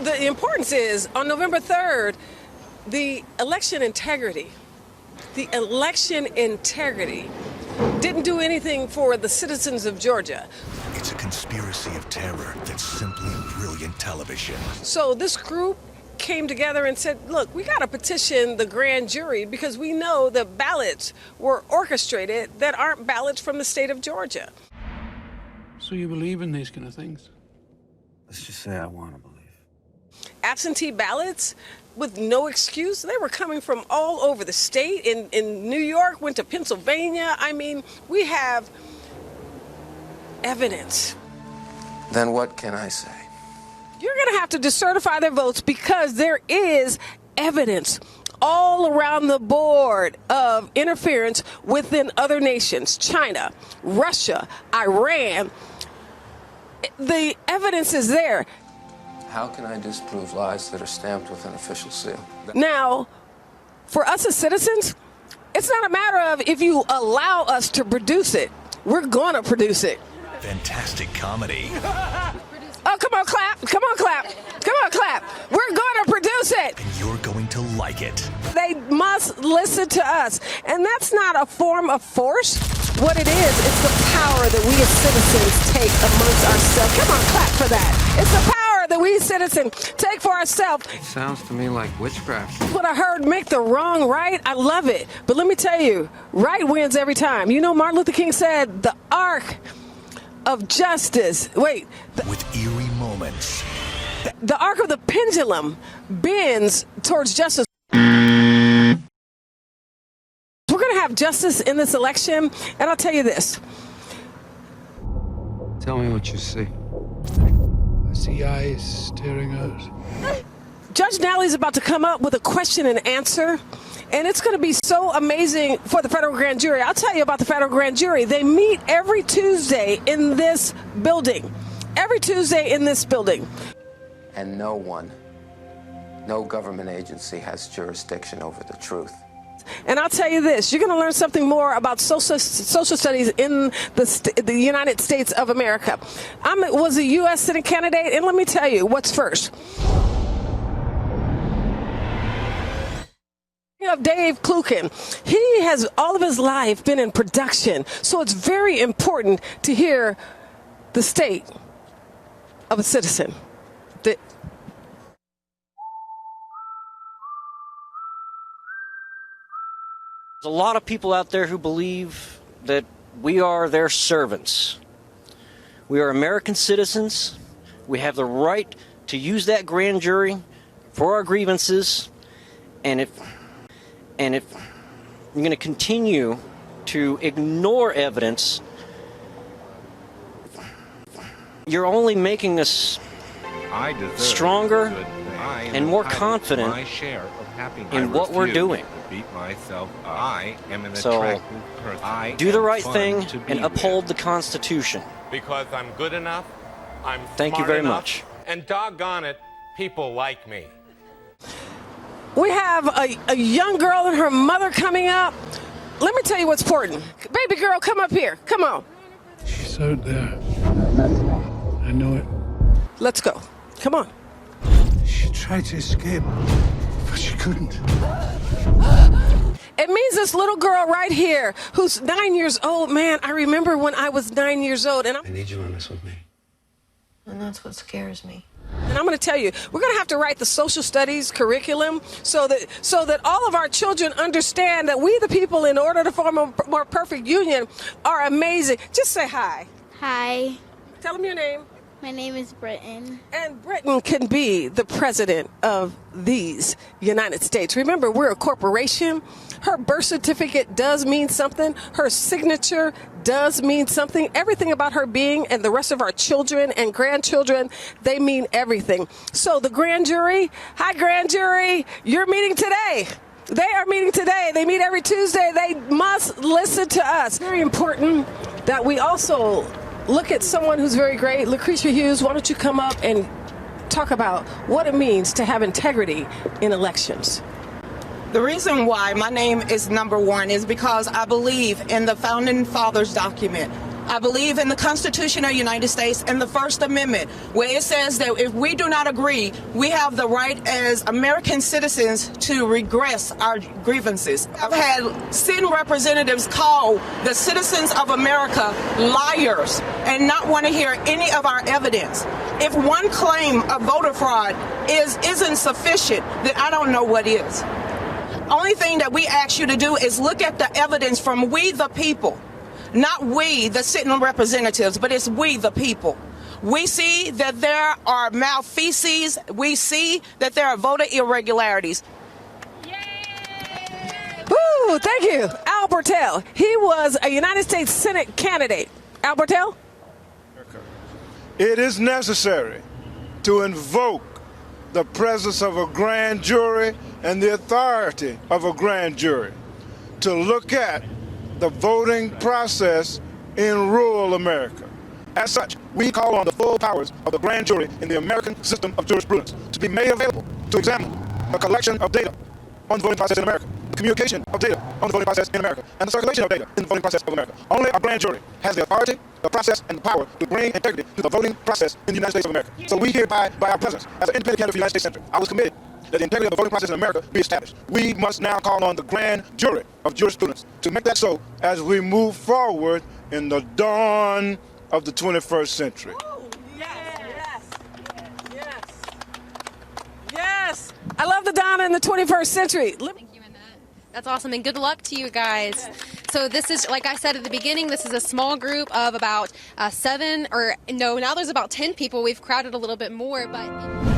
the importance is, on November 3rd, the election integrity didn't do anything for the citizens of Georgia. It's a conspiracy of terror that's simply brilliant television. So this group came together and said, look, we got to petition the grand jury because we know the ballots were orchestrated that aren't ballots from the state of Georgia. So you believe in these kind of things? Let's just say I want to believe. Absentee ballots with no excuse. They were coming from all over the state. In New York, went to Pennsylvania. I mean, we have evidence. Then what can I say? You're going to have to decertify their votes because there is evidence all around the board of interference within other nations, China, Russia, Iran. The evidence is there. How can I disprove lies that are stamped with an official seal? Now, for us as citizens, it's not a matter of if you allow us to produce it. We're going to produce it. Fantastic comedy. Oh, come on, clap. Come on, clap. Come on, clap. We're going to produce it. And you're going to like it. They must listen to us. And that's not a form of force. What it is, it's the power that we as citizens take amongst ourselves. Come on, clap for that. It's the power that we as citizens take for ourselves. It sounds to me like witchcraft. That's what I heard, make the wrong right. I love it. But let me tell you, right wins every time. You know, Martin Luther King said, the arc of justice. Wait. With eerie moments. The arc of the pendulum bends towards justice. We're going to have justice in this election, and I'll tell you this. Tell me what you see. I see eyes staring out. Judge Nally's about to come up with a question and answer, and it's going to be so amazing for the federal grand jury. I'll tell you about the federal grand jury. They meet every Tuesday in this building. Every Tuesday in this building. And no one, no government agency has jurisdiction over the truth. And I'll tell you this, you're going to learn something more about social studies in the United States of America. I was a U.S. Senate candidate, and let me tell you what's first. Of Dave Klukin. He has all of his life been in production, so it's very important to hear the state of a citizen. There's a lot of people out there who believe that we are their servants. We are American citizens. We have the right to use that grand jury for our grievances. And if you're going to continue to ignore evidence, you're only making us stronger and more confident in what we're doing. So do the right thing and uphold the Constitution. Because I'm good enough, I'm Thank you very much. And doggone it, people like me. We have a young girl and her mother coming up. Let me tell you what's important. Baby girl, come up here. Come on. She's out there. I know it. Let's go. Come on. She tried to escape, but she couldn't. It means this little girl right here who's 9 years old. Man, I remember when I was 9 years old. And I need you on this with me. And that's what scares me. And I'm going to tell you, we're going to have to write the social studies curriculum so that all of our children understand that we, the people, in order to form a more perfect union, are amazing. Just say hi. Hi. Tell them your name. My name is Britton. And Britain can be the president of these United States. Remember, we're a corporation. Her birth certificate does mean something. Her signature does mean something. Everything about her being and the rest of our children and grandchildren, they mean everything. So the grand jury, hi grand jury, you're meeting today. They are meeting today. They meet every Tuesday. They must listen to us. Very important that we also look at someone who's very great. Lucretia Hughes, why don't you come up and talk about what it means to have integrity in elections? The reason why my name is number one is because I believe in the Founding Fathers document. I believe in the Constitution of the United States and the First Amendment, where it says that if we do not agree, we have the right as American citizens to regress our grievances. I've had sitting representatives call the citizens of America liars and not want to hear any of our evidence. If one claim of voter fraud isn't sufficient, then I don't know what is. Only thing that we ask you to do is look at the evidence from we the people. Not we, the sitting representatives, but it's we, the people. We see that there are malfeasance. We see that there are voter irregularities. Woo, thank you. Al Bertel. He was a United States Senate candidate. Al Bertel? It is necessary to invoke the presence of a grand jury and the authority of a grand jury to look at the voting process in rural America. As such, we call on the full powers of the grand jury in the American system of jurisprudence to be made available to examine the collection of data on the voting process in America, the communication of data on the voting process in America, and the circulation of data in the voting process of America. Only a grand jury has the authority, the process, and the power to bring integrity to the voting process in the United States of America. So we hereby, by our presence, as an independent candidate for the United States Senate, I was committed that the integrity of the voting process in America be established. We must now call on the grand jury of jurisprudence to make that so as we move forward in the dawn of the 21st century. Yes. I love the dawn in the 21st century. Thank you, Annette. That's awesome, and good luck to you guys. So this is, like I said at the beginning, this is a small group of about now there's about 10 people. We've crowded a little bit more, but...